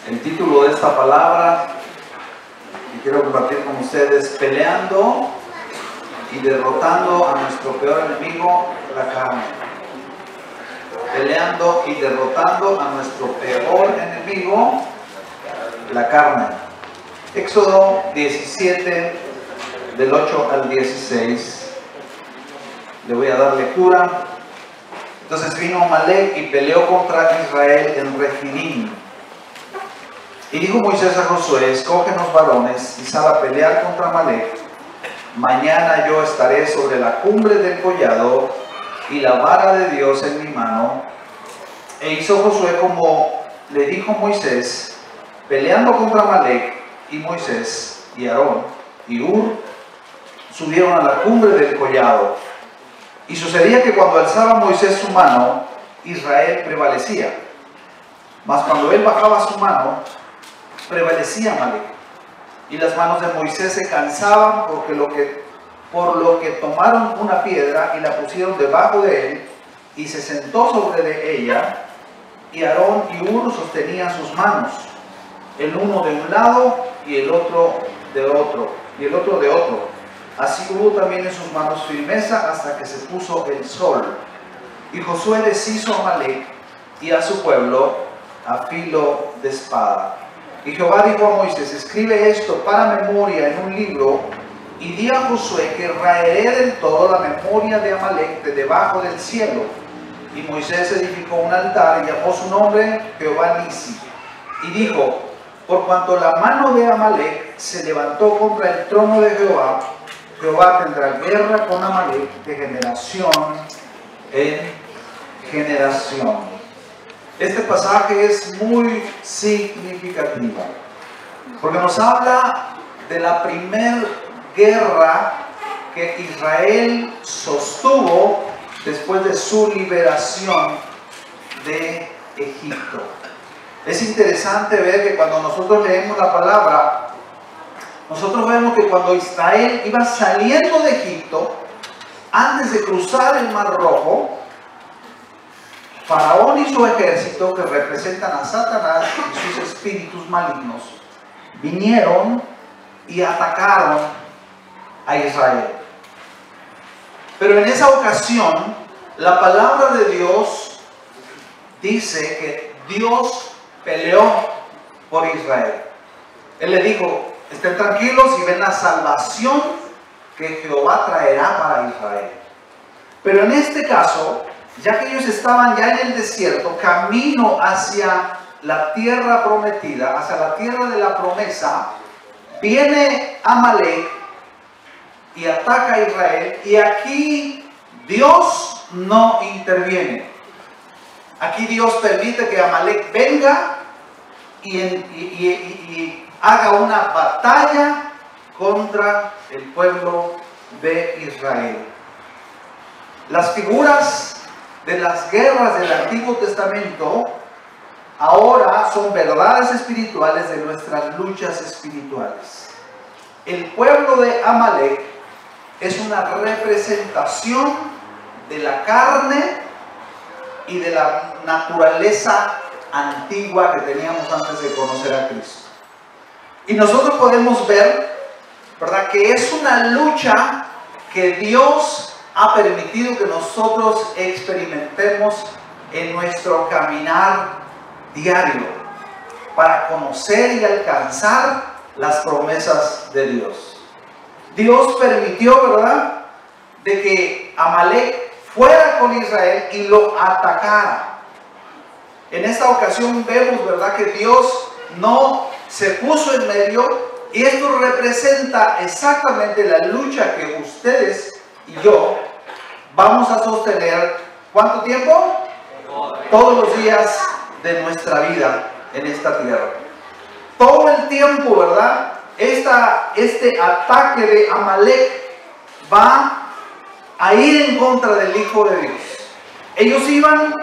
El título de esta palabra que quiero compartir con ustedes: peleando y derrotando a nuestro peor enemigo, la carne. Peleando y derrotando a nuestro peor enemigo, la carne. Éxodo 17, del 8 al 16. Le voy a dar lectura. Entonces vino Amalek y peleó contra Israel en Refidim. Y dijo Moisés a Josué: escógenos varones y sal a pelear contra Amalek. Mañana yo estaré sobre la cumbre del collado y la vara de Dios en mi mano. E hizo Josué como le dijo Moisés, peleando contra Amalek. Y Moisés y Aarón y Hur subieron a la cumbre del collado. Y sucedía que cuando alzaba Moisés su mano, Israel prevalecía. Mas cuando él bajaba su mano, prevalecía Amalek. Y las manos de Moisés se cansaban por lo que tomaron una piedra y la pusieron debajo de él, y se sentó sobre de ella, y Aarón y Hur sostenían sus manos, el uno de un lado y el otro de otro, Así hubo también en sus manos firmeza hasta que se puso el sol. Y Josué deshizo a Amalek y a su pueblo a filo de espada. Y Jehová dijo a Moisés: escribe esto para memoria en un libro, y di a Josué que raeré del todo la memoria de Amalek de debajo del cielo. Y Moisés edificó un altar y llamó su nombre Jehová Nisi. Y dijo: por cuanto la mano de Amalek se levantó contra el trono de Jehová, Jehová tendrá guerra con Amalek de generación en generación. Este pasaje es muy significativo porque nos habla de la primera guerra que Israel sostuvo después de su liberación de Egipto. Es interesante ver que cuando nosotros leemos la palabra, nosotros vemos que cuando Israel iba saliendo de Egipto, antes de cruzar el Mar Rojo, Faraón y su ejército, que representan a Satanás y sus espíritus malignos, vinieron y atacaron a Israel. Pero en esa ocasión, la palabra de Dios dice que Dios peleó por Israel. Él le dijo: estén tranquilos y ven la salvación que Jehová traerá para Israel. Pero en este caso, ya que ellos estaban ya en el desierto, camino hacia la tierra prometida, hacia la tierra de la promesa, viene Amalek y ataca a Israel, y aquí Dios no interviene. Aquí Dios permite que Amalek venga y haga una batalla contra el pueblo de Israel. Las figuras de las guerras del Antiguo Testamento ahora son verdades espirituales de nuestras luchas espirituales. El pueblo de Amalek es una representación de la carne y de la naturaleza antigua que teníamos antes de conocer a Cristo. Y nosotros podemos ver, ¿verdad?, que es una lucha que Dios ha permitido que nosotros experimentemos en nuestro caminar diario para conocer y alcanzar las promesas de Dios. Dios permitió, ¿verdad?, de que Amalek fuera con Israel y lo atacara. En esta ocasión vemos, ¿verdad?, que Dios no se puso en medio, y esto representa exactamente la lucha que ustedes y yo vamos a sostener. ¿Cuánto tiempo? Todos los días de nuestra vida en esta tierra. Todo el tiempo, ¿verdad? Este ataque de Amalek va a ir en contra del Hijo de Dios. Ellos iban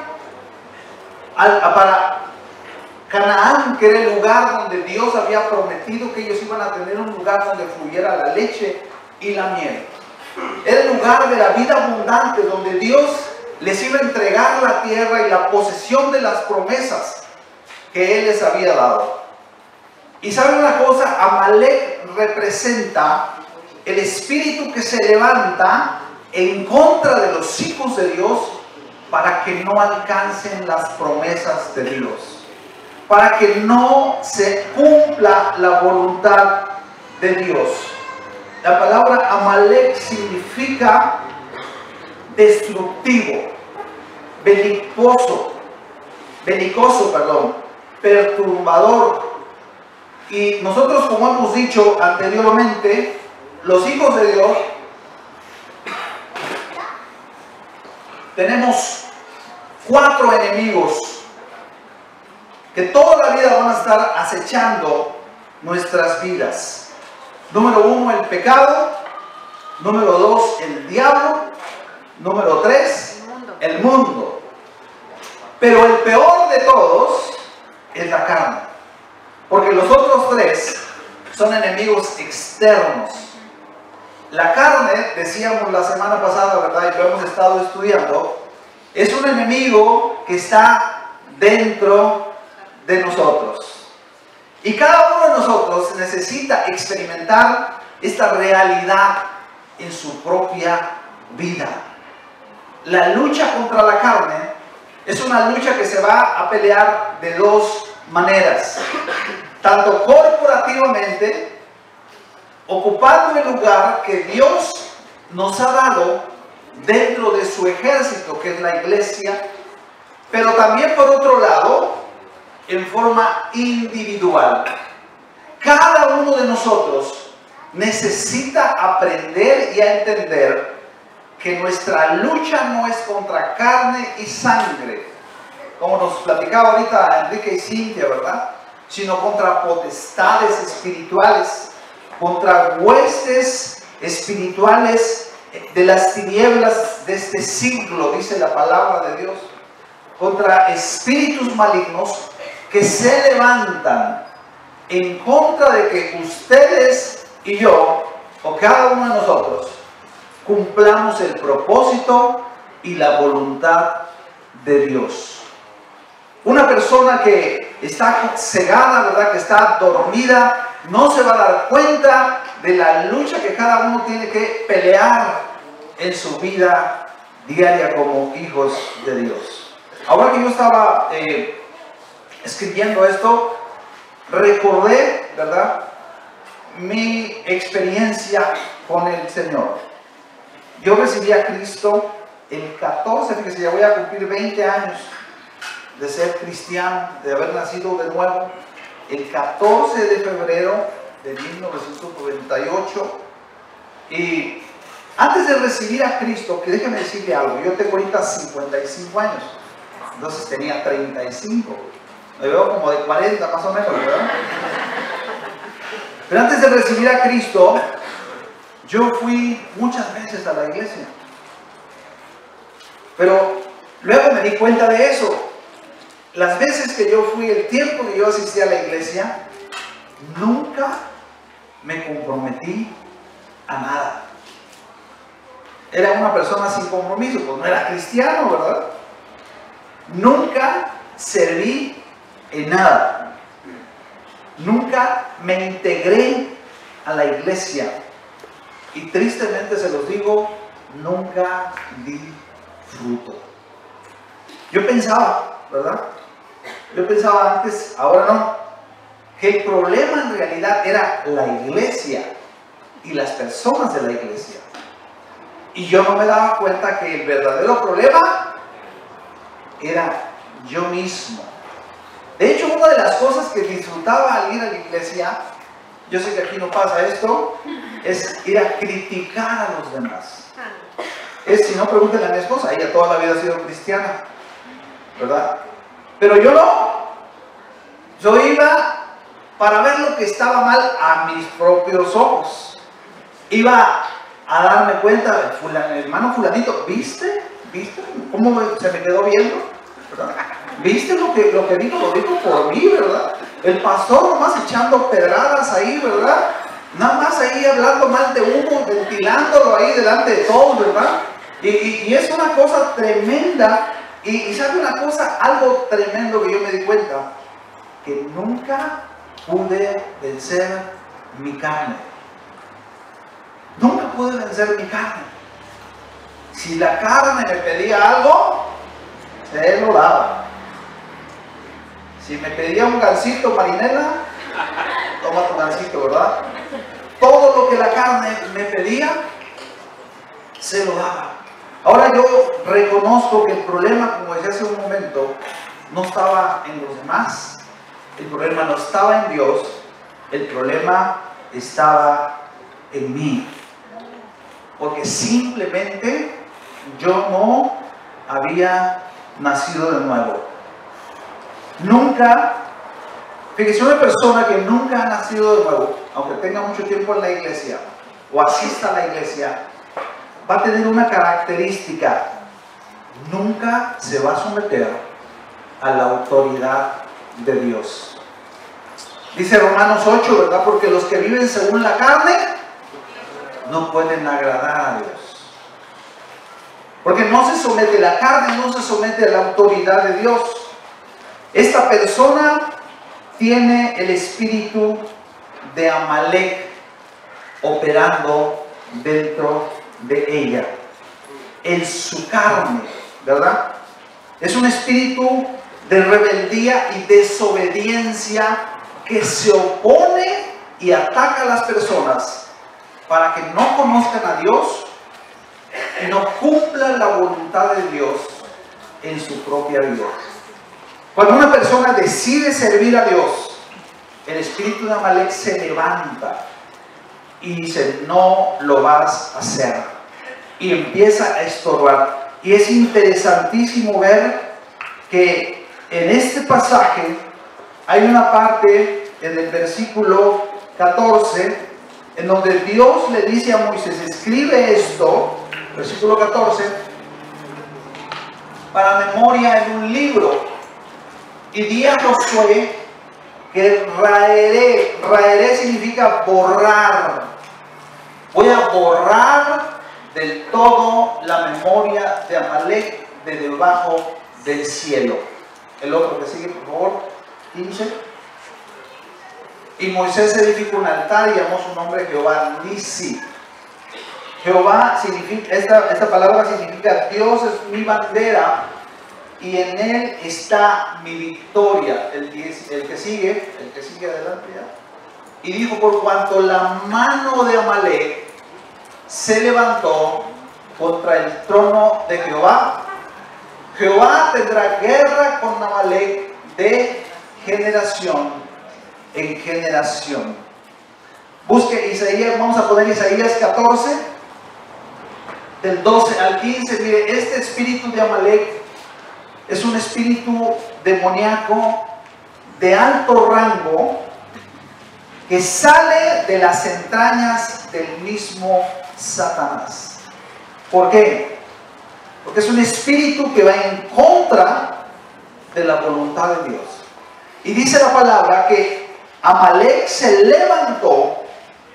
para Canaán, que era el lugar donde Dios había prometido que ellos iban a tener un lugar donde fluyera la leche y la miel. Era el lugar de la vida abundante, donde Dios les iba a entregar la tierra y la posesión de las promesas que Él les había dado. Y saben una cosa, Amalek representa el espíritu que se levanta en contra de los hijos de Dios para que no alcancen las promesas de Dios, para que no se cumpla la voluntad de Dios. La palabra Amalek significa destructivo, belicoso, perturbador. Y nosotros, como hemos dicho anteriormente, los hijos de Dios tenemos 4 enemigos que toda la vida van a estar acechando nuestras vidas. Número 1, el pecado. Número 2, el diablo. Número 3, el mundo. Pero el peor de todos es la carne, porque los otros 3 son enemigos externos. La carne, decíamos la semana pasada, ¿verdad? Y lo hemos estado estudiando, es un enemigo que está dentro de nosotros. Y cada uno de nosotros necesita experimentar esta realidad en su propia vida. La lucha contra la carne es una lucha que se va a pelear de 2 maneras. Tanto corporativamente, ocupando el lugar que Dios nos ha dado dentro de su ejército, que es la iglesia, pero también por otro lado, en forma individual. Cada uno de nosotros necesita aprender y a entender que nuestra lucha no es contra carne y sangre, como nos platicaba ahorita Enrique y Cintia, ¿verdad? Sino contra potestades espirituales, contra huestes espirituales de las tinieblas de este siglo, dice la palabra de Dios, contra espíritus malignos que se levantan en contra de que ustedes y yo, o cada uno de nosotros, cumplamos el propósito y la voluntad de Dios. Una persona que está cegada, ¿verdad?, que está dormida, no se va a dar cuenta de la lucha que cada uno tiene que pelear en su vida diaria como hijos de Dios. Ahora que yo estaba escribiendo esto, recordé, ¿verdad?, mi experiencia con el Señor. Yo recibí a Cristo el 14, fíjese, ya voy a cumplir 20 años de ser cristiano, de haber nacido de nuevo, el 14 de febrero de 1998. Y antes de recibir a Cristo, que déjeme decirle algo, yo tengo ahorita 55 años, entonces tenía 35, me veo como de 40 más o menos, ¿verdad? Pero antes de recibir a Cristo, yo fui muchas veces a la iglesia, pero luego me di cuenta de eso. Las veces que yo fui, el tiempo que yo asistí a la iglesia, nunca me comprometí a nada. Era una persona sin compromiso, pues no era cristiano, ¿verdad? Nunca serví en nada. Nunca me integré a la iglesia. Y tristemente se los digo, nunca di fruto. Yo pensaba, ¿verdad? Yo pensaba antes, ahora no, que el problema en realidad era la iglesia y las personas de la iglesia. Y yo no me daba cuenta que el verdadero problema era yo mismo. De hecho, una de las cosas que disfrutaba al ir a la iglesia, yo sé que aquí no pasa esto, es ir a criticar a los demás. Es, si no, pregúntenle a mi esposa, ella toda la vida ha sido cristiana, ¿verdad? Pero yo no. Yo iba para ver lo que estaba mal a mis propios ojos. Iba a darme cuenta, hermano fulanito, ¿viste? ¿Viste cómo se me quedó viendo? ¿Verdad? ¿Viste lo que dijo? Lo dijo por mí, ¿verdad? El pastor nomás echando pedradas ahí, ¿verdad? Nada más ahí hablando mal de uno, ventilándolo ahí delante de todos, ¿verdad? Y es una cosa tremenda. Y sabe una cosa, algo tremendo que yo me di cuenta, que nunca pude vencer mi carne. Nunca pude vencer mi carne. Si la carne me pedía algo, se lo daba. Si me pedía un gansito, Marinela, toma tu gansito, ¿verdad? Todo lo que la carne me pedía, se lo daba. Ahora yo reconozco que el problema, como decía hace un momento, no estaba en los demás. El problema no estaba en Dios. El problema estaba en mí. Porque simplemente yo no había nacido de nuevo. Nunca, fíjese, una persona que nunca ha nacido de nuevo, aunque tenga mucho tiempo en la iglesia o asista a la iglesia, va a tener una característica: nunca se va a someter a la autoridad de Dios. Dice Romanos 8, ¿verdad? Porque los que viven según la carne no pueden agradar a Dios. Porque no se somete, la carne no se somete a la autoridad de Dios. Esta persona tiene el espíritu de Amalek operando dentro de ella, en su carne, ¿verdad? Es un espíritu de rebeldía y desobediencia que se opone y ataca a las personas para que no conozcan a Dios y no cumplan la voluntad de Dios en su propia vida. Cuando una persona decide servir a Dios, el espíritu de Amalek se levanta y dice: no lo vas a hacer, y empieza a estorbar. Y es interesantísimo ver que en este pasaje hay una parte en el versículo 14 en donde Dios le dice a Moisés: escribe esto, versículo 14, para memoria en un libro, y di a Josué que raeré significa borrar. Voy a borrar del todo la memoria de Amalek de debajo del cielo. El otro que sigue, por favor, 15. Y Moisés edificó un altar y llamó su nombre Jehová Nisi. Jehová significa, esta palabra significa: Dios es mi bandera y en él está mi victoria. El que sigue adelante ya. Y dijo: por cuanto la mano de Amalek se levantó contra el trono de Jehová, Jehová tendrá guerra con Amalek de generación en generación. Busque Isaías, vamos a poner Isaías 14, del 12 al 15. Mire, este espíritu de Amalek es un espíritu demoníaco de alto rango que sale de las entrañas del mismo Satanás. ¿Por qué? Porque es un espíritu que va en contra de la voluntad de Dios. Y dice la palabra que Amalek se levantó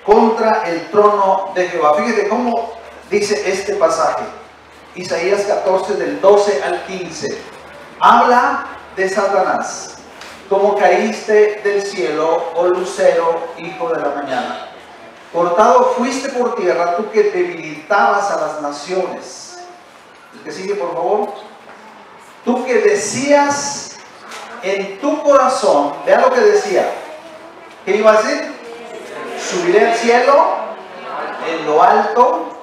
contra el trono de Jehová. Fíjate cómo dice este pasaje. Isaías 14, del 12 al 15. Habla de Satanás. Como caíste del cielo, oh lucero, hijo de la mañana. Cortado fuiste por tierra, tú que debilitabas a las naciones. El que sigue, por favor. Tú que decías en tu corazón, vea lo que decía. ¿Qué iba a decir? Subiré al cielo, en lo alto,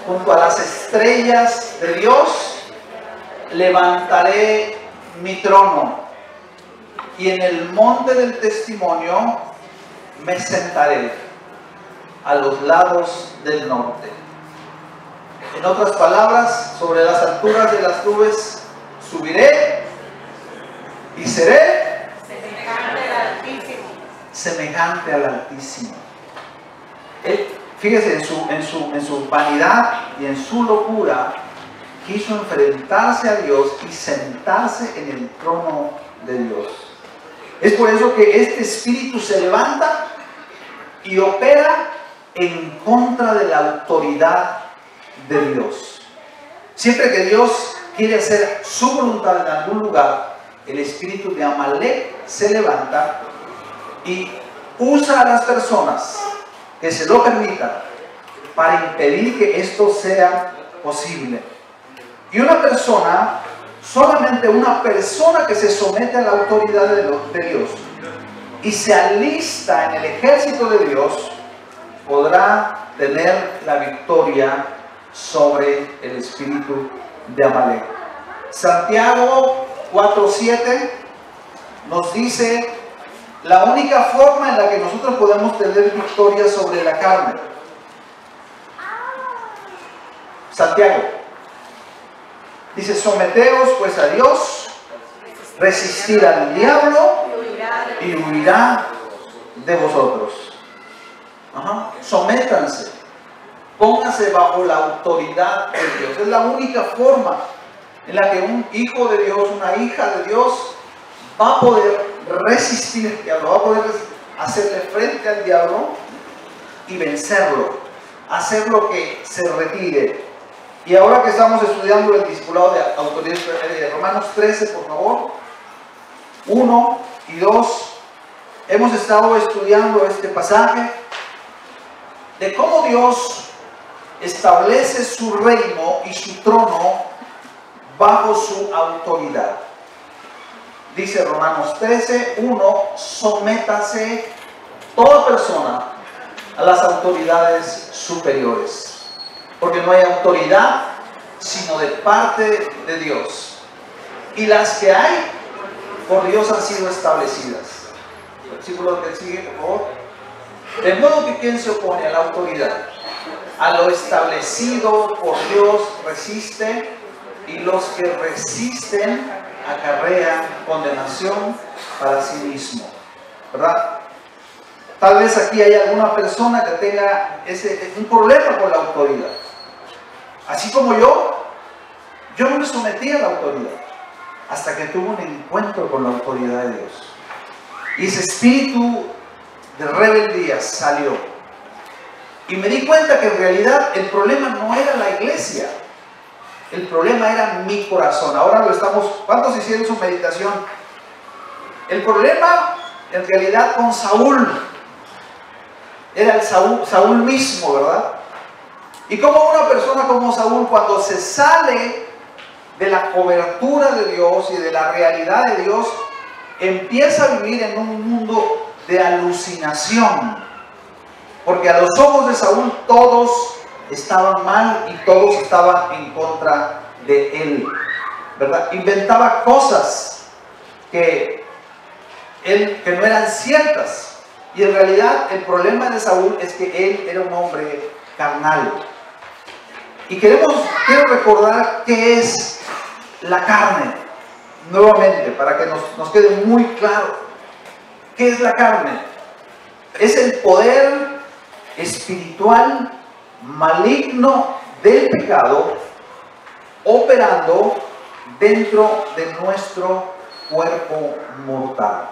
junto a las estrellas de Dios, levantaré mi trono, y en el monte del testimonio me sentaré a los lados del norte. En otras palabras, sobre las alturas de las nubes subiré y seré semejante al Altísimo. Semejante al Altísimo. Fíjese, en su vanidad y en su locura, quiso enfrentarse a Dios y sentarse en el trono de Dios. Es por eso que este espíritu se levanta y opera en contra de la autoridad de Dios. Siempre que Dios quiere hacer su voluntad en algún lugar, el espíritu de Amalek se levanta y usa a las personas que se lo permitan para impedir que esto sea posible. Y una persona, solamente una persona que se somete a la autoridad de Dios y se alista en el ejército de Dios, podrá tener la victoria sobre el espíritu de Amalek. Santiago 4:7 nos dice la única forma en la que nosotros podemos tener victoria sobre la carne. Santiago dice: someteos pues a Dios, resistir al diablo y huirá de vosotros. Sométanse, pónganse bajo la autoridad de Dios. Es la única forma en la que un hijo de Dios, una hija de Dios, va a poder resistir al diablo, va a poder hacerle frente al diablo y vencerlo, hacerlo que se retire. Y ahora que estamos estudiando el discipulado de autoridad de Romanos 13, por favor, 1 y 2, hemos estado estudiando este pasaje de cómo Dios establece su reino y su trono bajo su autoridad. Dice Romanos 13, 1, sométase toda persona a las autoridades superiores, porque no hay autoridad sino de parte de Dios, y las que hay por Dios han sido establecidas. Versículo que sigue, por favor. De modo que quien se opone a la autoridad, a lo establecido por Dios, resiste, y los que resisten acarrean condenación para sí mismo. ¿Verdad? Tal vez aquí hay alguna persona que tenga un problema con la autoridad. Así como yo no me sometí a la autoridad hasta que tuve un encuentro con la autoridad de Dios. Y ese espíritu de rebeldía salió. Y me di cuenta que en realidad el problema no era la iglesia. El problema era mi corazón. Ahora lo estamos... ¿Cuántos hicieron su meditación? El problema en realidad con Saúl era el Saúl mismo, ¿verdad? Y como una persona como Saúl, cuando se sale de la cobertura de Dios y de la realidad de Dios, empieza a vivir en un mundo de alucinación. Porque a los ojos de Saúl todos estaban mal y todos estaban en contra de él, ¿verdad? Inventaba cosas que no eran ciertas. Y en realidad el problema de Saúl es que él era un hombre carnal. Y quiero recordar qué es la carne, nuevamente, para que nos quede muy claro. ¿Qué es la carne? Es el poder espiritual maligno del pecado operando dentro de nuestro cuerpo mortal.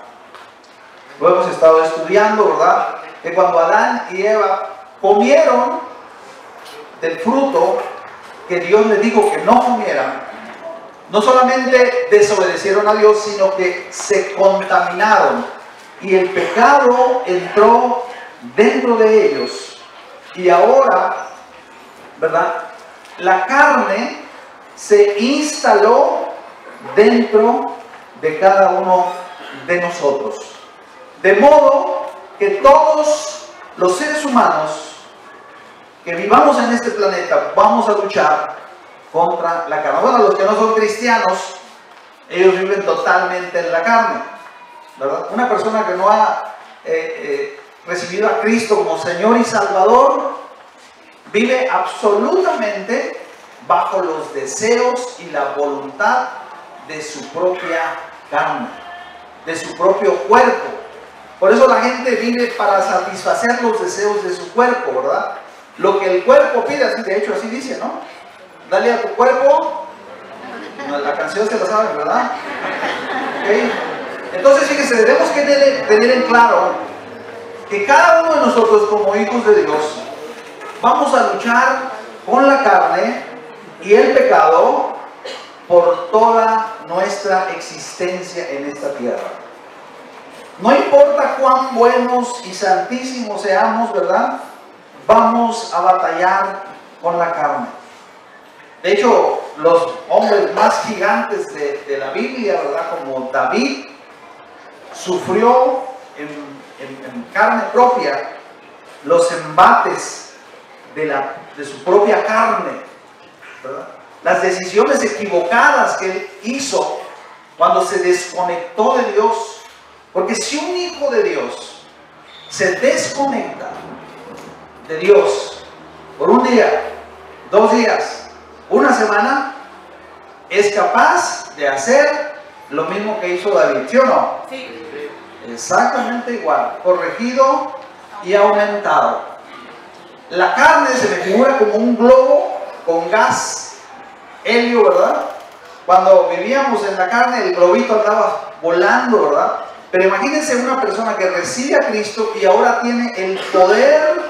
Lo hemos estado estudiando, ¿verdad? Que cuando Adán y Eva comieron del fruto que Dios les dijo que no comieran, no solamente desobedecieron a Dios, sino que se contaminaron y el pecado entró dentro de ellos. Y ahora, ¿verdad? La carne se instaló dentro de cada uno de nosotros. De modo que todos los seres humanos que vivamos en este planeta vamos a luchar contra la carne. Bueno, los que no son cristianos, ellos viven totalmente en la carne, ¿verdad? Una persona que no ha recibido a Cristo como Señor y Salvador vive absolutamente bajo los deseos y la voluntad de su propia carne, de su propio cuerpo. Por eso la gente vive para satisfacer los deseos de su cuerpo, ¿verdad? Lo que el cuerpo pide, así, de hecho así dice, ¿no? Dale a tu cuerpo, la canción se la saben, ¿verdad? ¿Okay? Entonces fíjense, debemos tener en claro que cada uno de nosotros como hijos de Dios vamos a luchar con la carne y el pecado por toda nuestra existencia en esta tierra. No importa cuán buenos y santísimos seamos, ¿verdad? Vamos a batallar con la carne. De hecho, los hombres más gigantes de la Biblia, ¿verdad? Como David, sufrió en carne propia los embates de su propia carne, ¿verdad? Las decisiones equivocadas que él hizo cuando se desconectó de Dios. Porque si un hijo de Dios se desconecta de Dios por un día, 2 días, una semana, es capaz de hacer lo mismo que hizo David, ¿sí o no? Sí. Exactamente igual, corregido y aumentado. La carne se me figura como un globo con gas, helio, ¿verdad? Cuando vivíamos en la carne, el globito andaba volando, ¿verdad? Pero imagínense una persona que recibe a Cristo y ahora tiene el poder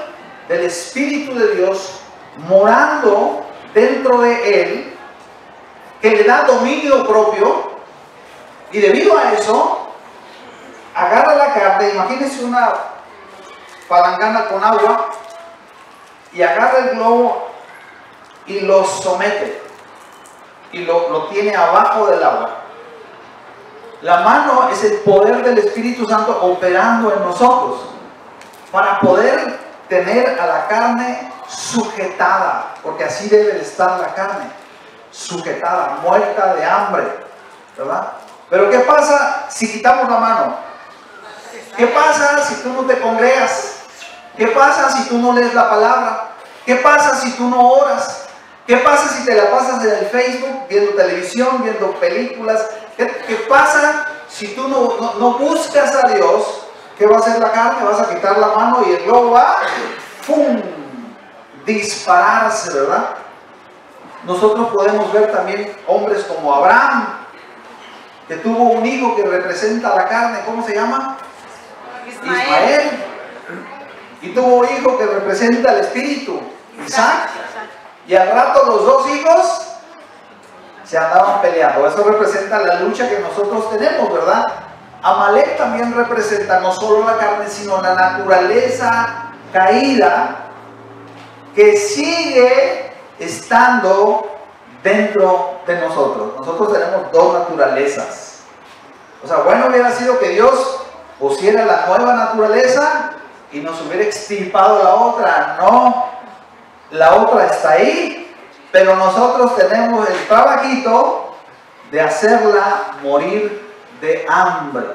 del Espíritu de Dios morando dentro de él, que le da dominio propio, y debido a eso agarra la carne. Imagínense una palangana con agua y agarra el globo y lo somete y lo tiene abajo del agua. La mano es el poder del Espíritu Santo operando en nosotros para poder tener a la carne sujetada, porque así debe de estar la carne, sujetada, muerta de hambre, ¿verdad? Pero ¿qué pasa si quitamos la mano? ¿Qué pasa si tú no te congregas? ¿Qué pasa si tú no lees la palabra? ¿Qué pasa si tú no oras? ¿Qué pasa si te la pasas en el Facebook, viendo televisión, viendo películas? ¿Qué pasa si tú no buscas a Dios? ¿Qué va a hacer la carne? Vas a quitar la mano y el globo va, ¡pum!, dispararse, ¿verdad? Nosotros podemos ver también hombres como Abraham, que tuvo un hijo que representa la carne. ¿Cómo se llama? Ismael. Y tuvo un hijo que representa el espíritu, Isaac. Y al rato los 2 hijos se andaban peleando. Eso representa la lucha que nosotros tenemos, ¿verdad? Amalek también representa no solo la carne, sino la naturaleza caída que sigue estando dentro de nosotros. Nosotros tenemos 2 naturalezas. O sea, bueno hubiera sido que Dios pusiera la nueva naturaleza y nos hubiera extirpado la otra. No, la otra está ahí, pero nosotros tenemos el trabajito de hacerla morir de hambre.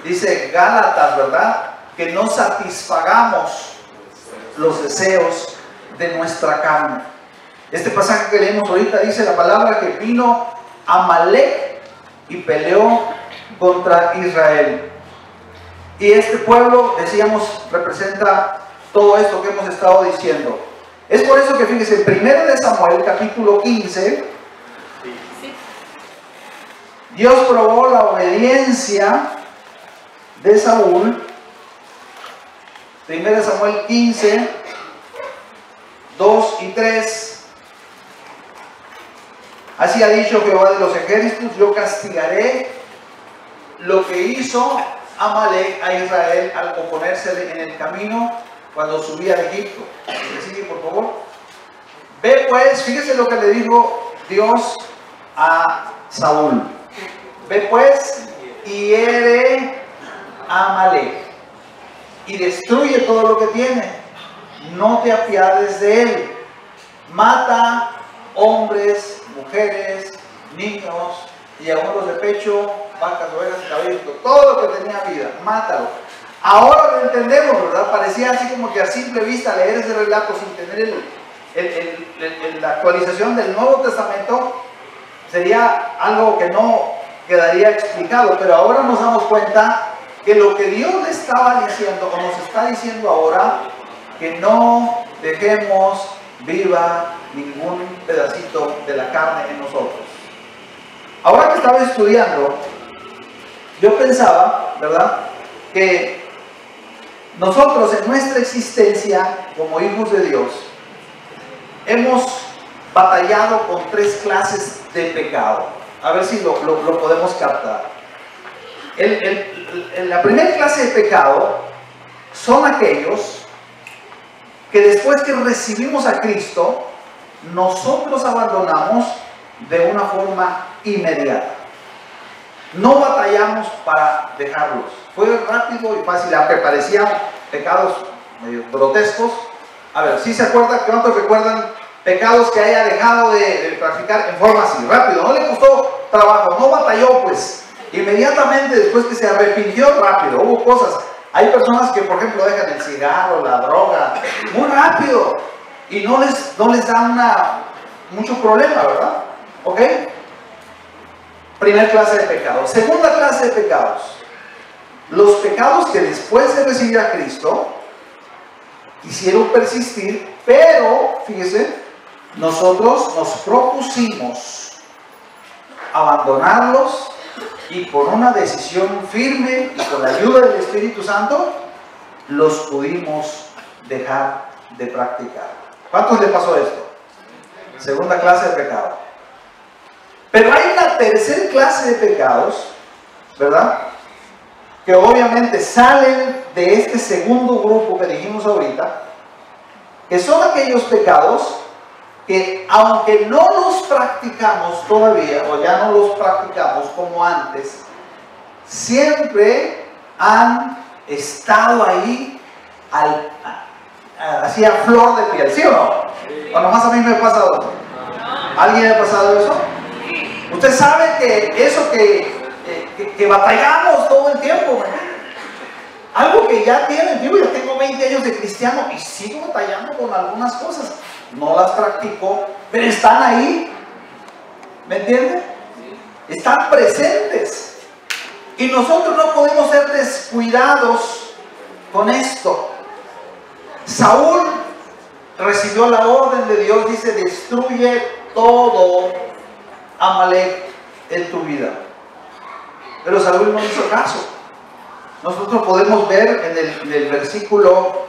Dice Gálatas, ¿verdad?, que no satisfagamos los deseos de nuestra carne. Este pasaje que leemos ahorita dice la palabra que vino Amalek y peleó contra Israel. Y este pueblo, decíamos, representa todo esto que hemos estado diciendo. Es por eso que fíjense, en 1 Samuel capítulo 15, Dios probó la obediencia de Saúl. 1 Samuel 15, 2 y 3. Así ha dicho Jehová de los ejércitos: yo castigaré lo que hizo Amalek a Israel al oponerse en el camino cuando subía de Egipto. ¿Me sigue, por favor? Ve pues, fíjese lo que le dijo Dios a Saúl. Ve pues y hiere a Amalek y destruye todo lo que tiene. No te apiades de él. Mata hombres, mujeres, niños y aún los de pecho, vacas, ovejas y caballos, todo lo que tenía vida. Mátalo. Ahora lo entendemos, ¿verdad? Parecía así como que a simple vista leer ese relato sin tener la actualización del Nuevo Testamento sería algo que no quedaría explicado, pero ahora nos damos cuenta que lo que Dios le estaba diciendo, o nos está diciendo ahora, que no dejemos viva ningún pedacito de la carne en nosotros. Ahora que estaba estudiando, yo pensaba, ¿verdad?, que nosotros en nuestra existencia como hijos de Dios hemos batallado con 3 clases de pecado. A ver si lo podemos captar. La primera clase de pecado son aquellos que después que recibimos a Cristo, nosotros abandonamos de una forma inmediata. No batallamos para dejarlos. Fue rápido y fácil, aunque parecían pecados medio grotescos. A ver, ¿sí se acuerdan? ¿Cuántos recuerdan pecados que haya dejado de practicar en forma así, rápido? No le costó trabajo, no batalló, pues. Inmediatamente después que se arrepintió, rápido. Hubo cosas. Hay personas que, por ejemplo, dejan el cigarro, la droga, muy rápido. Y no les da mucho problema, ¿verdad? ¿Ok? Primera clase de pecados. Segunda clase de pecados. Los pecados que después de recibir a Cristo quisieron persistir, pero, fíjese, nosotros nos propusimos abandonarlos y por una decisión firme y con la ayuda del Espíritu Santo los pudimos dejar de practicar. ¿Cuántos le pasó esto? Segunda clase de pecado. Pero hay una tercera clase de pecados, ¿verdad? Que obviamente salen de este segundo grupo que dijimos ahorita, que son aquellos pecados que aunque no los practicamos todavía, o ya no los practicamos como antes, siempre han estado ahí así a flor de piel, ¿sí o no? O nomás a mí me ha pasado. ¿Alguien le ha pasado eso? Usted sabe que eso que batallamos todo el tiempo, algo que ya tienen, digo, ya tengo 20 años de cristiano y sigo batallando con algunas cosas. No las practico, pero están ahí. ¿Me entiende? Están presentes. Y nosotros no podemos ser descuidados con esto. Saúl recibió la orden de Dios, dice, destruye todo Amalek en tu vida. Pero Saúl no hizo caso. Nosotros podemos ver en el versículo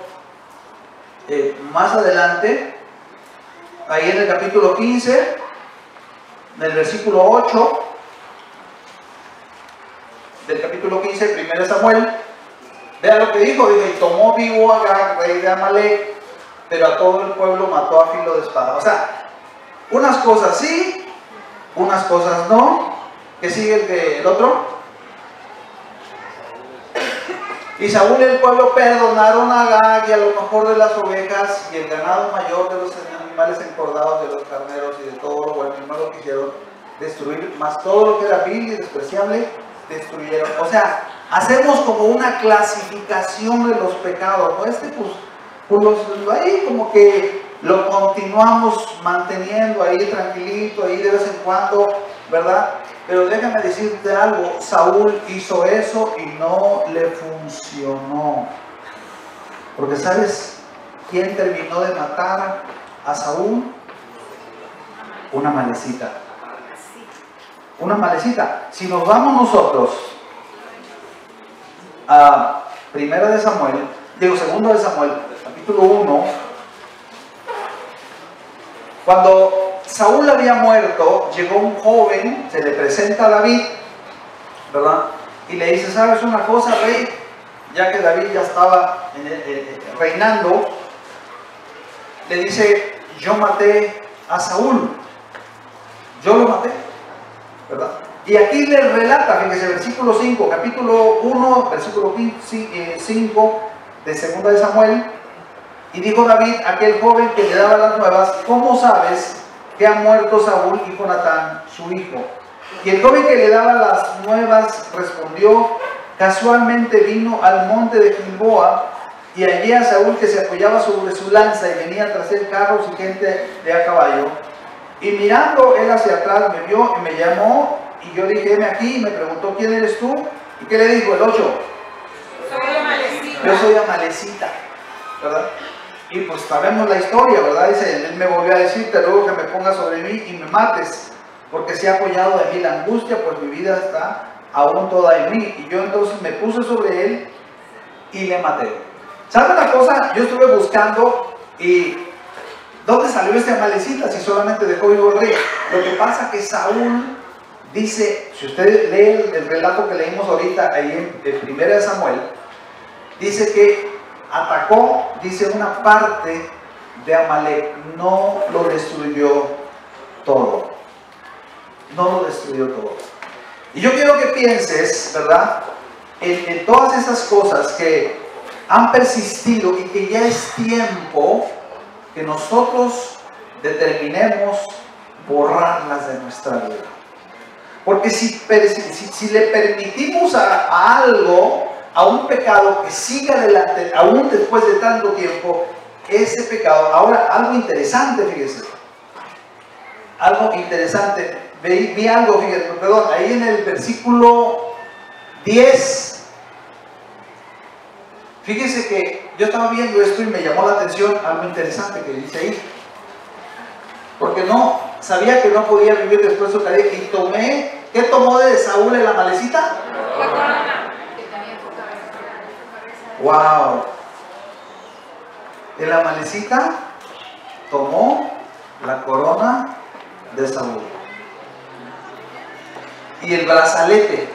más adelante, ahí en el capítulo 15, en el versículo 8 del capítulo 15, 1 Samuel, vea lo que dijo, y tomó vivo a Agag, rey de Amalek, pero a todo el pueblo mató a filo de espada. O sea, unas cosas sí, unas cosas no. ¿Qué sigue el otro? Y Saúl y el pueblo perdonaron a Agag y a lo mejor de las ovejas y el ganado mayor de los animales engordados, de los carneros y de todo lo bueno, y no lo quisieron destruir, más todo lo que era vil y despreciable destruyeron. O sea, hacemos como una clasificación de los pecados, ¿no? Pues ahí como que lo continuamos manteniendo ahí tranquilito, ahí de vez en cuando, ¿verdad? Pero déjame decirte algo, Saúl hizo eso y no le funcionó. Porque ¿sabes quién terminó de matar a Saúl? Una malecita. Una malecita. Si nos vamos nosotros a Segunda de Samuel, capítulo 1, cuando Saúl había muerto, llegó un joven, se le presenta a David, ¿verdad? Y le dice, ¿sabes una cosa, rey? Ya que David ya estaba reinando, le dice, yo maté a Saúl, yo lo maté, ¿verdad? Y aquí le relata, fíjese, versículo 5, capítulo 1, versículo 5 de Segunda de Samuel, y dijo David a aquel joven que le daba las nuevas, ¿cómo sabes que ha muerto Saúl y Jonatán, su hijo? Y el joven que le daba las nuevas respondió, casualmente vino al monte de Gilboa y hallé a Saúl que se apoyaba sobre su lanza y venía tras él carros y gente de a caballo. Y mirando él hacia atrás me vio y me llamó y yo dije, heme aquí, y me preguntó, ¿quién eres tú? ¿Y qué le dijo el 8? Soy Amalecita. Yo soy Amalecita, ¿verdad? Y pues sabemos la historia, ¿verdad? Dice, él me volvió a decir, te ruego que me pongas sobre mí y me mates, porque se ha apoyado de mí la angustia, pues mi vida está aún toda en mí. Y yo entonces me puse sobre él y le maté. ¿Sabe una cosa? Yo estuve buscando y ¿dónde salió este Amalecita si solamente dejó vivo el rey? Lo que pasa es que Saúl dice, si usted lee el relato que leímos ahorita ahí en 1 Samuel, dice que atacó, dice, una parte de Amalek, no lo destruyó todo. No lo destruyó todo. Y yo quiero que pienses, ¿verdad?, en todas esas cosas que han persistido y que ya es tiempo que nosotros determinemos borrarlas de nuestra vida. Porque si le permitimos a algo, a un pecado que siga adelante, aún después de tanto tiempo, ese pecado, ahora algo interesante, fíjese, algo interesante, vi algo, fíjese, perdón, ahí en el versículo 10, fíjese que yo estaba viendo esto y me llamó la atención algo interesante que dice ahí, porque no, sabía que no podía vivir después de su caída y tomé, ¿qué tomó de Saúl en la malecita? La corona. Wow. En la malecita tomó la corona de Saúl y el brazalete.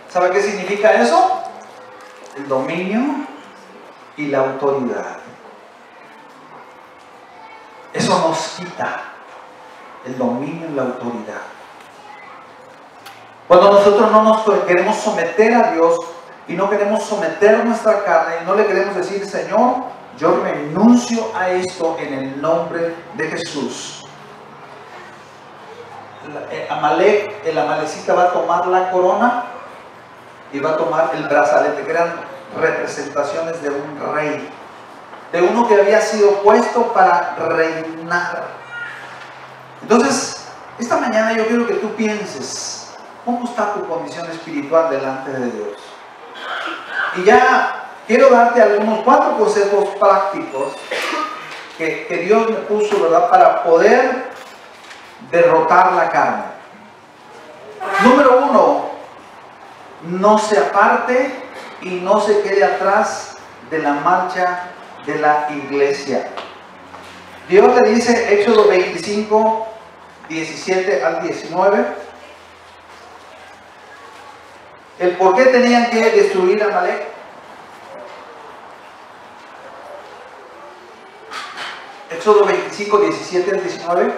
¿Sabe qué significa eso? El dominio y la autoridad. Eso nos quita el dominio y la autoridad. Cuando nosotros no nos queremos someter a Dios y no queremos someter nuestra carne y no le queremos decir, Señor, yo renuncio a esto en el nombre de Jesús. Amalek, el amalecita va a tomar la corona y va a tomar el brazalete, que eran representaciones de un rey, de uno que había sido puesto para reinar. Entonces, esta mañana yo quiero que tú pienses, ¿cómo está tu condición espiritual delante de Dios? Y ya quiero darte algunos 4 consejos prácticos que Dios me puso, ¿verdad?, para poder derrotar la carne. Número 1, no se aparte y no se quede atrás de la marcha de la iglesia. Dios le dice, Éxodo 25, 17 al 19, el por qué tenían que destruir a Amalek. Éxodo 25, 17 al 19.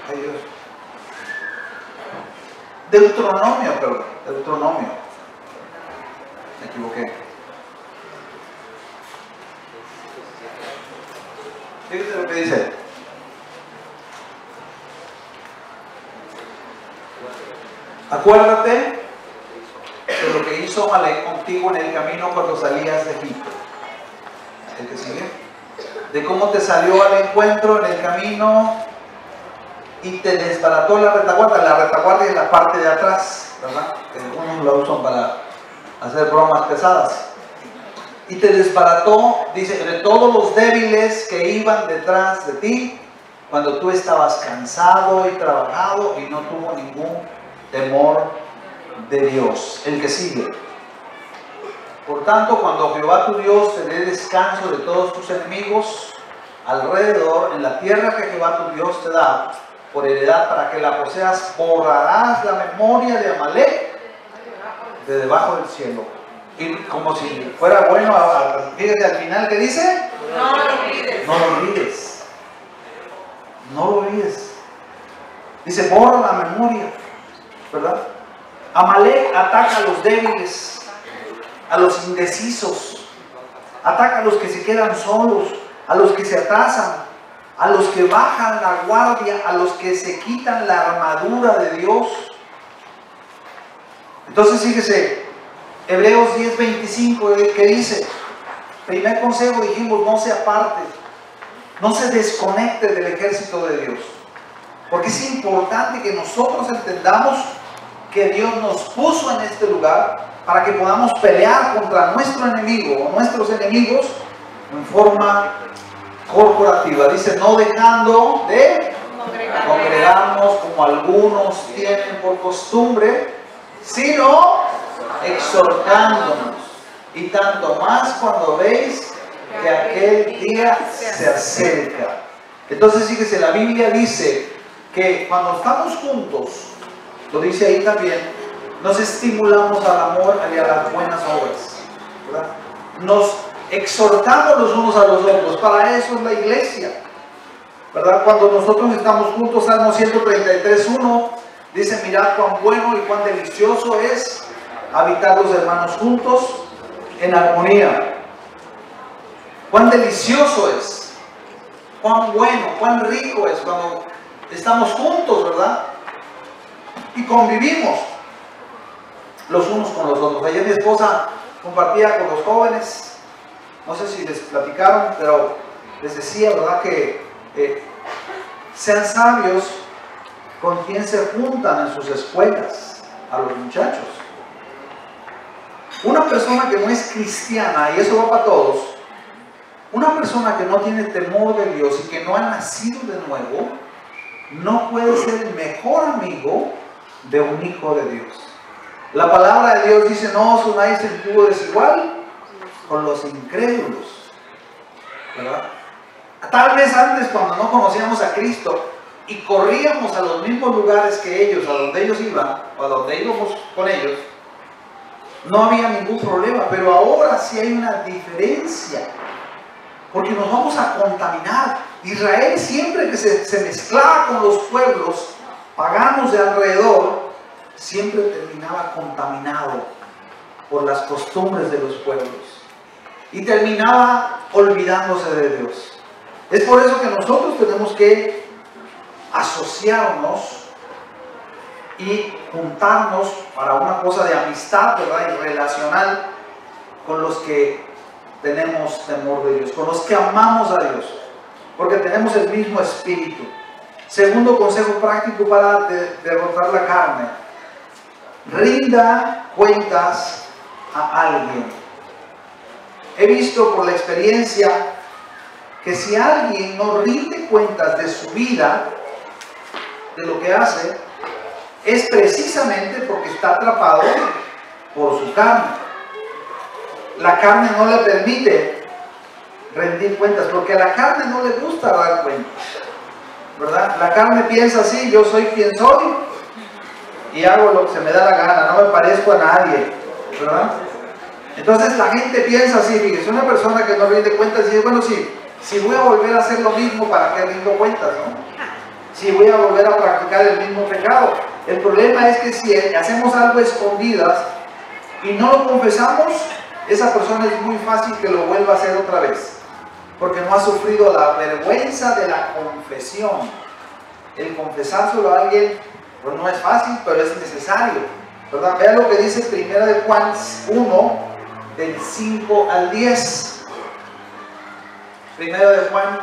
Ay, Dios. Deuteronomio, perdón, Deuteronomio. Me equivoqué. Fíjate lo que dice. Acuérdate de lo que hizo Amalek contigo en el camino cuando salías de Egipto. ¿El que sigue? De cómo te salió al encuentro en el camino y te desbarató la retaguardia. La retaguardia es la parte de atrás, ¿verdad? Que algunos la usan para hacer bromas pesadas. Y te desbarató, dice, de todos los débiles que iban detrás de ti, cuando tú estabas cansado y trabajado y no tuvo ningún temor de Dios. El que sigue. Por tanto, cuando Jehová tu Dios te dé descanso de todos tus enemigos alrededor, en la tierra que Jehová tu Dios te da por heredad para que la poseas, borrarás la memoria de Amalek de debajo del cielo. Y como si fuera bueno, fíjate al final que dice, No lo olvides. no lo olvides. No lo olvides. Dice, borra la memoria, ¿verdad? Amalek ataca a los débiles, a los indecisos, ataca a los que se quedan solos, a los que se atrasan, a los que bajan la guardia, a los que se quitan la armadura de Dios. Entonces fíjese, Hebreos 10:25, que dice, primer consejo, dijimos, no se aparte, no se desconecte del ejército de Dios, porque es importante que nosotros entendamos que Dios nos puso en este lugar para que podamos pelear contra nuestro enemigo o nuestros enemigos en forma corporativa. Dice, no dejando de congregarnos como algunos tienen por costumbre, sino exhortándonos, y tanto más cuando veis que aquel día se acerca. Entonces fíjese, la Biblia dice que cuando estamos juntos, lo dice ahí también, nos estimulamos al amor y a las buenas obras, ¿verdad? Nos exhortamos los unos a los otros. Para eso es la iglesia, ¿verdad? Cuando nosotros estamos juntos, Salmo 133:1 dice: mirad cuán bueno y cuán delicioso es habitar los hermanos juntos en armonía. Cuán delicioso es, cuán bueno, cuán rico es cuando estamos juntos, ¿verdad? Y convivimos los unos con los otros. Ayer mi esposa compartía con los jóvenes, no sé si les platicaron, pero les decía, ¿verdad?, que sean sabios con quien se juntan en sus escuelas a los muchachos. Una persona que no es cristiana, y eso va para todos, una persona que no tiene temor de Dios y que no ha nacido de nuevo, no puede ser el mejor amigo de un hijo de Dios. La palabra de Dios dice: no os unáis en yugo desigual con los incrédulos, ¿verdad? Tal vez antes, cuando no conocíamos a Cristo y corríamos a los mismos lugares que ellos, a donde ellos iban, o a donde íbamos con ellos, no había ningún problema. Pero ahora sí hay una diferencia, porque nos vamos a contaminar. Israel, siempre que se mezclaba con los pueblos paganos de alrededor, siempre terminaba contaminado por las costumbres de los pueblos y terminaba olvidándose de Dios. Es por eso que nosotros tenemos que asociarnos y juntarnos para una cosa de amistad, ¿verdad?, y relacional, con los que tenemos temor de Dios, con los que amamos a Dios, porque tenemos el mismo espíritu. Segundo consejo práctico para derrotar la carne: rinda cuentas a alguien. He visto por la experiencia que si alguien no rinde cuentas de su vida, de lo que hace, es precisamente porque está atrapado por su carne. La carne no le permite rendir cuentas, porque a la carne no le gusta dar cuentas, ¿verdad? La carne piensa así: yo soy quien soy y hago lo que se me da la gana, no me parezco a nadie, ¿verdad? Entonces la gente piensa así. Fíjese, una persona que no rinde cuentas dice: bueno, si voy a volver a hacer lo mismo, ¿para qué rindo cuentas, no? Si voy a volver a practicar el mismo pecado. El problema es que si hacemos algo a escondidas y no lo confesamos, esa persona es muy fácil que lo vuelva a hacer otra vez, porque no ha sufrido la vergüenza de la confesión. El confesárselo a alguien, pues no es fácil, pero es necesario, ¿verdad? Vean lo que dice 1 de Juan 1, del 5 al 10. 1 de Juan.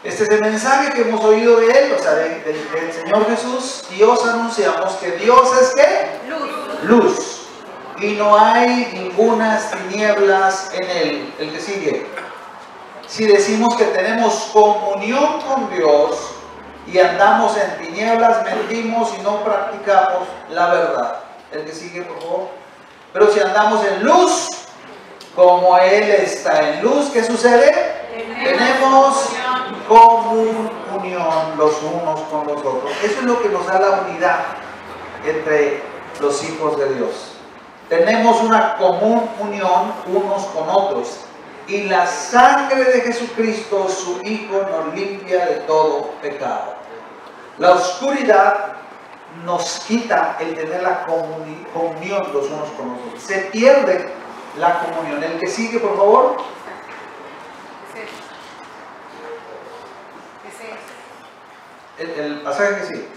Este es el mensaje que hemos oído de Él, o sea, del Señor Jesús, y os anunciamos que Dios es ¿qué? Luz. Luz. Y no hay ningunas tinieblas en Él. El que sigue. Si decimos que tenemos comunión con Dios y andamos en tinieblas, mentimos y no practicamos la verdad. El que sigue, por favor. Pero si andamos en luz, como Él está en luz, ¿qué sucede? Tenemos comunión los unos con los otros. Eso es lo que nos da la unidad entre los hijos de Dios. Tenemos una común unión unos con otros. Y la sangre de Jesucristo, su Hijo, nos limpia de todo pecado. La oscuridad nos quita el tener la comunión los unos con los otros. Se pierde la comunión. El que sigue, por favor. El pasaje que sigue.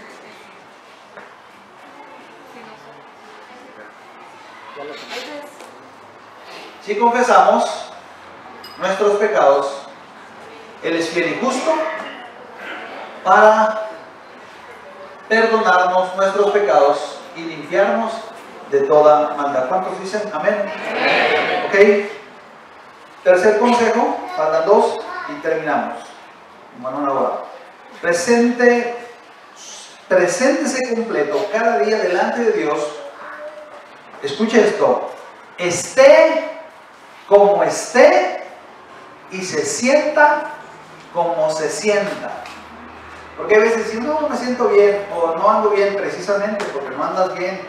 Si confesamos nuestros pecados, Él es fiel y justo para perdonarnos nuestros pecados y limpiarnos de toda maldad. ¿Cuántos dicen amén? Ok. Tercer consejo, faltan 2 y terminamos. Bueno, una hora. Preséntese completo cada día delante de Dios. Escuche esto: esté como esté, y se sienta como se sienta. Porque a veces si no me siento bien o no ando bien, precisamente porque no andas bien,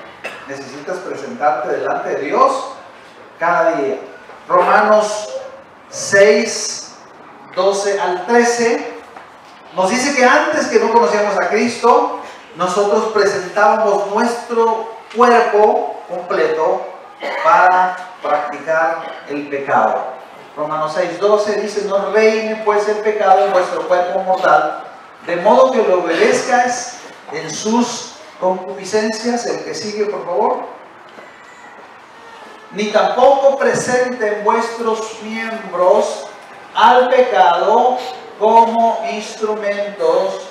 necesitas presentarte delante de Dios cada día. Romanos 6, 12 al 13 nos dice que antes que no conocíamos a Cristo, nosotros presentábamos nuestro cuerpo completo para practicar el pecado. Romanos 6, 12 dice: no reine pues el pecado en vuestro cuerpo mortal, de modo que lo obedezcáis en sus concupiscencias. El que sigue, por favor. Ni tampoco presenten vuestros miembros al pecado como instrumentos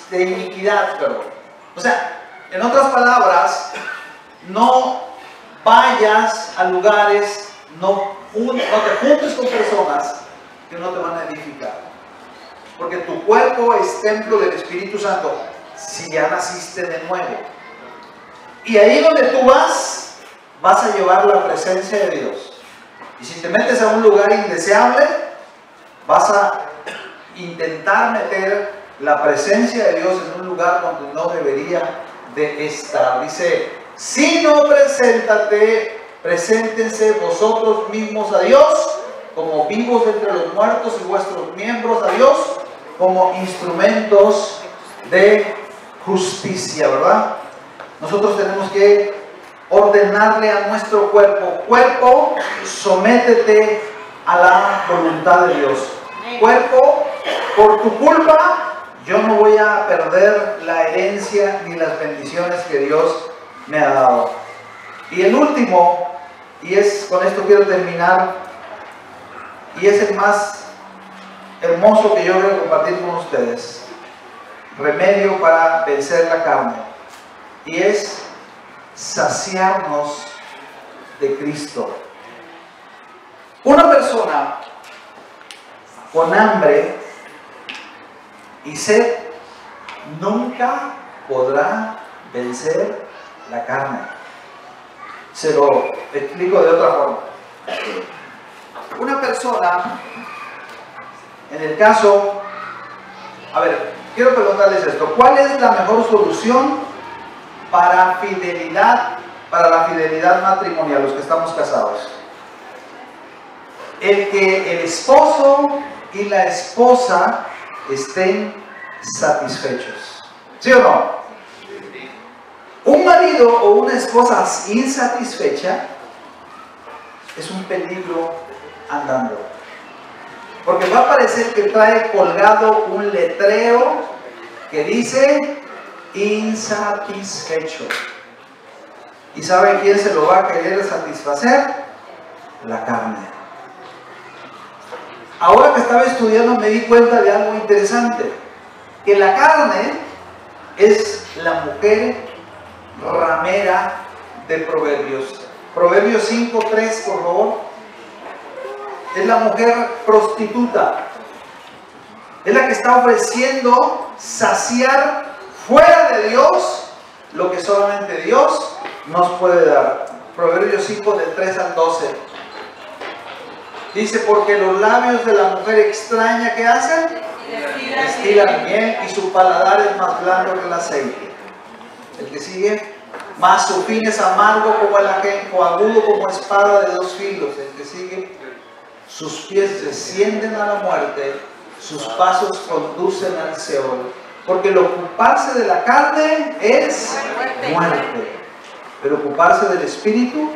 de iniquidad. O sea, en otras palabras, no vayas a lugares, no te juntes con personas que no te van a edificar. Porque tu cuerpo es templo del Espíritu Santo si ya naciste de nuevo. Y ahí donde tú vas a llevar la presencia de Dios. Y si te metes a un lugar indeseable, vas a intentar meter la presencia de Dios en un lugar donde no debería de estar. Dice: si no, preséntense vosotros mismos a Dios como vivos entre los muertos, y vuestros miembros a Dios como instrumentos de justicia, ¿verdad? Nosotros tenemos que ordenarle a nuestro cuerpo, sométete a la voluntad de Dios. Cuerpo, por tu culpa, yo no voy a perder la herencia ni las bendiciones que Dios me ha dado. Y el último, con esto quiero terminar, y es el más hermoso que yo voy a compartir con ustedes: remedio para vencer la carne, y es saciarnos de Cristo. Una persona con hambre y sed nunca podrá vencer la carne. Se lo explico de otra forma. Una persona, en el caso, quiero preguntarles esto: ¿cuál es la mejor solución para la fidelidad matrimonial, los que estamos casados? El que el esposo y la esposa estén satisfechos, ¿sí o no? Un marido o una esposa insatisfecha es un peligro andando, porque va a parecer que trae colgado un letrero que dice insatisfecho. ¿Y sabe quién se lo va a querer satisfacer? La carne. Ahora que estaba estudiando me di cuenta de algo interesante, que la carne es la mujer ramera de Proverbios. Proverbios 5:3, por favor. Es la mujer prostituta, es la que está ofreciendo saciar fuera de Dios lo que solamente Dios nos puede dar. Proverbios 5, del 3 al 12. Dice: porque los labios de la mujer extraña, ¿qué hacen? Destilan miel, y su paladar es más blando que el aceite. El que sigue: mas su fin es amargo como el ajenjo, agudo como espada de dos filos. El que sigue: sus pies descienden a la muerte, sus pasos conducen al Seol. Porque el ocuparse de la carne es muerte, pero ocuparse del espíritu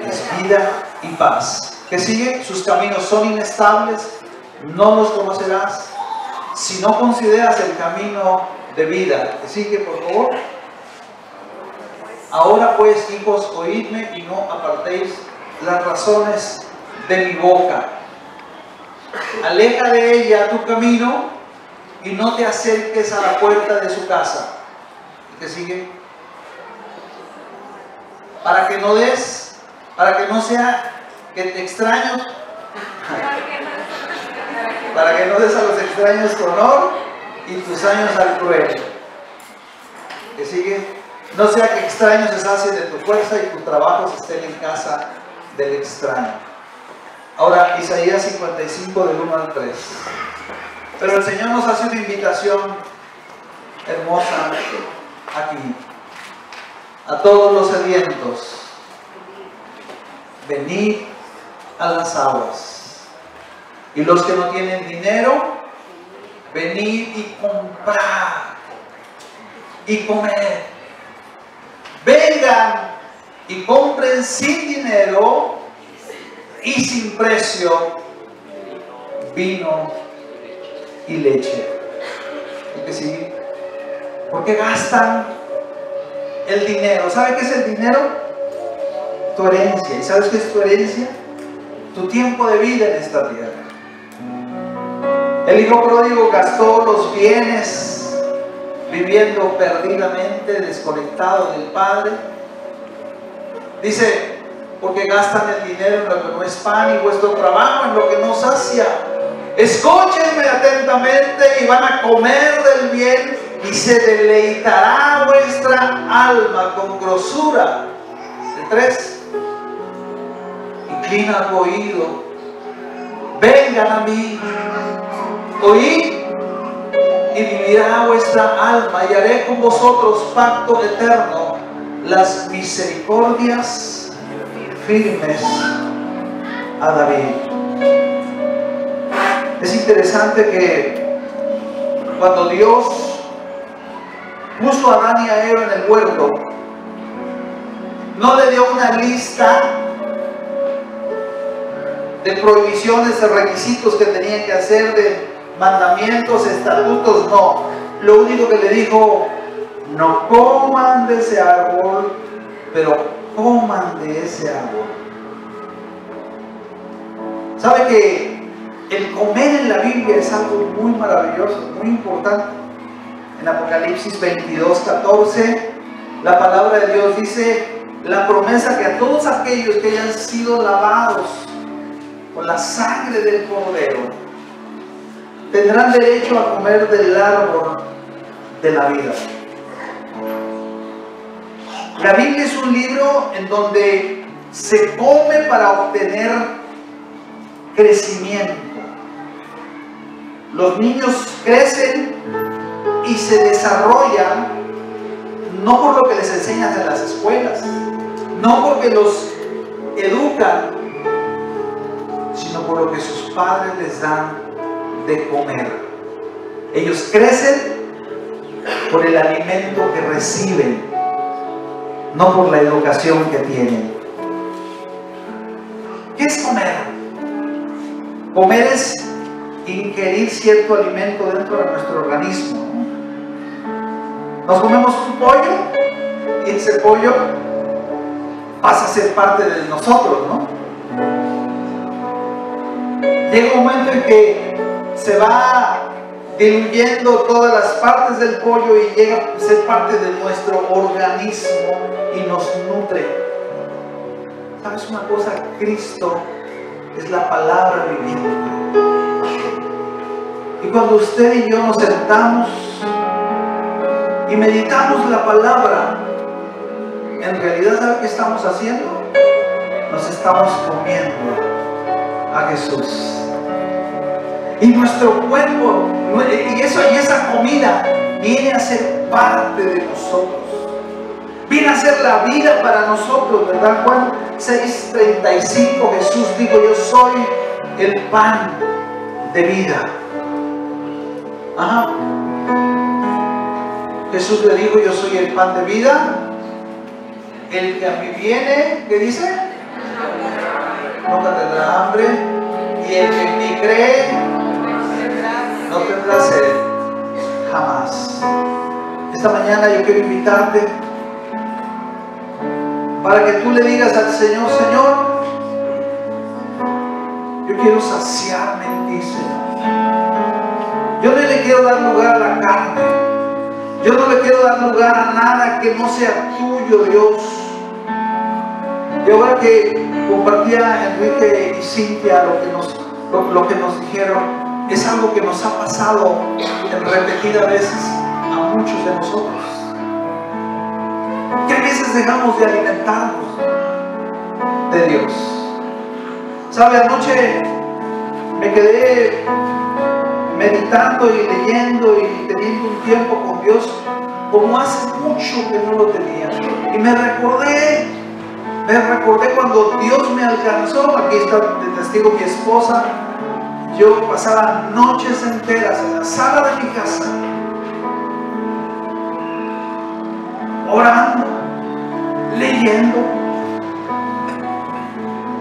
es vida y paz. ¿Qué sigue? Sus caminos son inestables, no los conocerás si no consideras el camino de vida. ¿Qué sigue, por favor? Ahora pues, hijos, oídme y no apartéis las razones de mi boca. Aleja de ella tu camino y no te acerques a la puerta de su casa. ¿Qué sigue? Para que no sea que te extraños, para que no des a los extraños tu honor y tus años al cruel. ¿Qué sigue? No sea que extraños se sacien de tu fuerza y tus trabajos estén en casa del extraño. Ahora, Isaías 55 del 1 al 3. Pero el Señor nos hace una invitación hermosa aquí. A todos los sedientos, venid a las aguas. Y los que no tienen dinero, venid y comprad y comed. Vengan y compren sin dinero y sin precio vino y leche. ¿Por qué sí? Porque gastan el dinero. ¿Sabe qué es el dinero? Tu herencia. ¿Y sabes qué es tu herencia? Tu tiempo de vida en esta tierra. El hijo pródigo gastó los bienes viviendo perdidamente, desconectado del Padre. Dice, porque gastan el dinero en lo que no es pan y vuestro trabajo en lo que no sacia. Escúchenme atentamente y van a comer del bien y se deleitará vuestra alma con grosura. El 3. Inclina tu oído, vengan a mí, oíd y vivirá vuestra alma y haré con vosotros pacto eterno, las misericordias firmes a David. Es interesante que cuando Dios puso a Adán y a Eva en el huerto, no le dio una lista de prohibiciones, de requisitos que tenían que hacer, de mandamientos, estatutos, no. Lo único que le dijo, no coman de ese árbol, pero coman de ese árbol. ¿Sabe que el comer en la Biblia es algo muy maravilloso, muy importante? En Apocalipsis 22:14, la palabra de Dios dice la promesa que a todos aquellos que hayan sido lavados con la sangre del Cordero tendrán derecho a comer del árbol de la vida. La Biblia es un libro en donde se come para obtener crecimiento. Los niños crecen y se desarrollan no por lo que les enseñan en las escuelas, no porque los educan, sino por lo que sus padres les dan de comer. Ellos crecen por el alimento que reciben, no por la educación que tienen. ¿Qué es comer? Comer es ingerir cierto alimento dentro de nuestro organismo. Nos comemos un pollo y ese pollo pasa a ser parte de nosotros, ¿no? Llega un momento en que se va diluyendo todas las partes del pollo y llega a ser parte de nuestro organismo y nos nutre. ¿Sabes una cosa? Cristo es la palabra viviente. Y cuando usted y yo nos sentamos y meditamos la palabra, en realidad, ¿sabe qué estamos haciendo? Nos estamos comiendo a Jesús. Y nuestro cuerpo, y esa comida viene a ser parte de nosotros. Viene a ser la vida para nosotros, ¿verdad? Juan 6:35, Jesús dijo, yo soy el pan de vida. Ajá. Jesús le dijo, yo soy el pan de vida. El que a mí viene, ¿qué dice? Nunca tendrá hambre. Y el que en mí cree, no tendrá sed jamás. Esta mañana yo quiero invitarte para que tú le digas al Señor, Señor, yo quiero saciarme en ti, Señor. Yo no le quiero dar lugar a la carne. Yo no le quiero dar lugar a nada que no sea tuyo, Dios. Y ahora que compartía Enrique y Cintia lo que nos dijeron, es algo que nos ha pasado en repetidas veces a muchos de nosotros. Que a veces dejamos de alimentarnos de Dios. ¿Sabe? Anoche me quedé meditando y leyendo y teniendo un tiempo con Dios como hace mucho que no lo tenía. Y me recordé cuando Dios me alcanzó. Aquí está de testigo mi esposa. Yo pasaba noches enteras en la sala de mi casa orando, leyendo.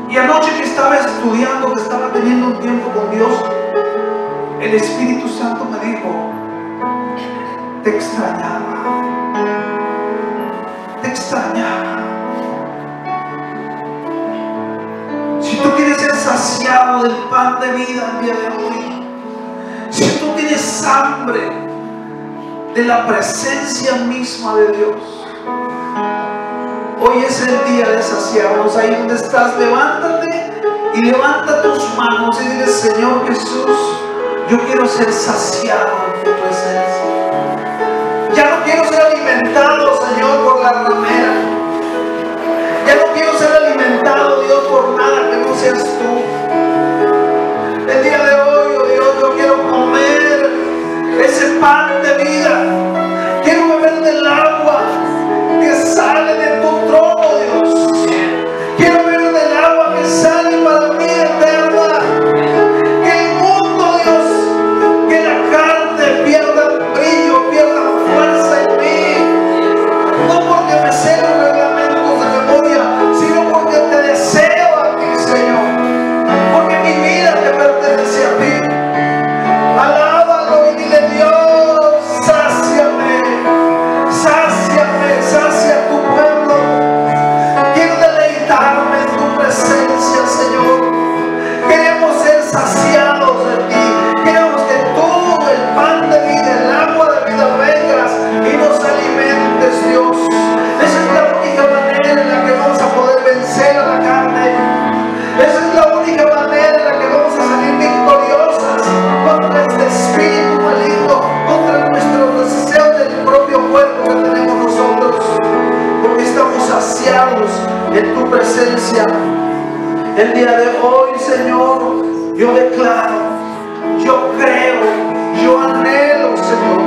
Y anoche que estaba estudiando, que estaba teniendo un tiempo con Dios, el Espíritu Santo me dijo: te extrañaba, te extrañaba. Si tú quieres ser saciado del pan de vida el día de hoy, si tú tienes hambre de la presencia misma de Dios, hoy es el día de saciarnos. Ahí donde estás, levántate y levanta tus manos y dile: Señor Jesús, yo quiero ser saciado en tu presencia. Ya no quiero ser alimentado, Señor, por la ramera. Ya no quiero ser alimentado, Dios, por nada que no seas tú. El día de hoy, oh Dios, yo quiero comer ese pan de vida. Quiero beber del agua que sale de tu trono, Dios. Quiero beber del agua que sale para mí eterna. Que el mundo, Dios, que la carne pierda brillo, pierda fuerza en mí. No porque me sé los reglamentos de memoria, sino porque te deseo a ti, Señor. Porque mi vida te pertenece a ti. Alábalo y dile: Dios, sáciame, sáciame, sacia tu pueblo. Quiero deleitarme en tu presencia, Señor. Queremos ser saciados de ti. Queremos que tú, el pan de vida, el agua de vida, vengas y nos alimentes, Dios. Esa es la única manera en la que vamos a poder vencer a la carne. Esa es la única manera en la que vamos a salir victoriosas contra este espíritu maligno, contra nuestros deseos del propio cuerpo que tenemos nosotros, porque estamos saciados en tu presencia. El día de hoy, Señor, yo declaro, yo creo, yo anhelo, Señor,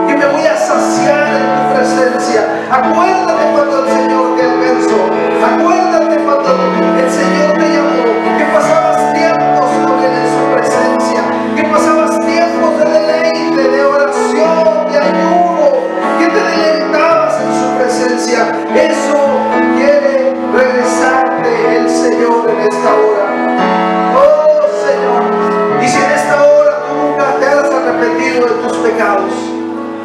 que me voy a saciar en tu presencia. Acuérdate cuando el Señor te alcanzó. Acuérdate cuando el Señor te llamó, que pasabas tiempos con Él en su presencia, que pasabas tiempos de deleite, de oración, de ayuno, que te deleitabas en su presencia. Eso quiere regresarte el Señor en esta hora. Oh Señor, y si en esta hora tú nunca te has arrepentido de tus pecados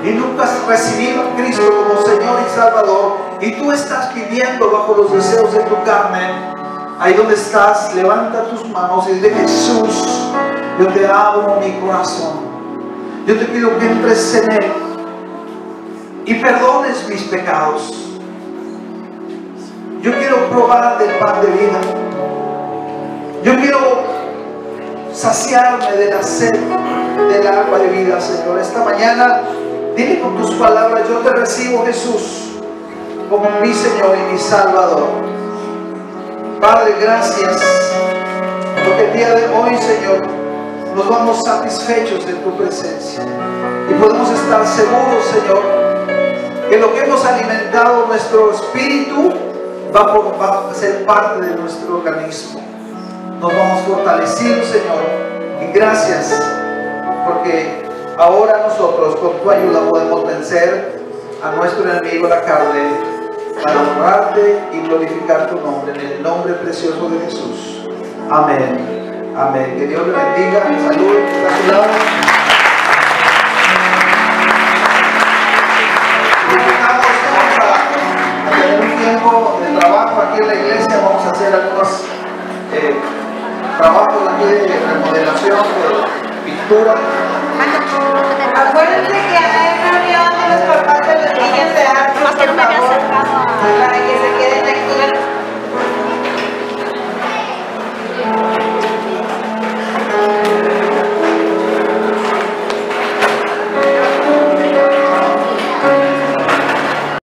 y nunca has recibido a Cristo como Señor y Salvador, y tú estás viviendo bajo los deseos de tu carne, ahí donde estás, levanta tus manos y dile: Jesús, yo te abro mi corazón. Yo te pido que entres en él y perdones mis pecados. Yo quiero probar del pan de vida. Yo quiero saciarme de la sed del agua de vida, Señor. Esta mañana, dile con tus palabras: yo te recibo, Jesús, como mi Señor y mi Salvador. Padre, gracias, porque el día de hoy, Señor, nos vamos satisfechos de tu presencia y podemos estar seguros, Señor, que lo que hemos alimentado nuestro espíritu va a ser parte de nuestro organismo. Nos vamos fortalecidos, Señor, y gracias, porque ahora nosotros con tu ayuda podemos vencer a nuestro enemigo, la carne, para honrarte y glorificar tu nombre, en el nombre precioso de Jesús. Amén. Amén. Que Dios le bendiga. Salud. A tener un tiempo de trabajo aquí en la iglesia. Vamos a hacer algunos trabajos aquí de remodelación, de pintura. Acuérdense que hay reunión de los papás de los niños de arte. Más que no me había acercado a...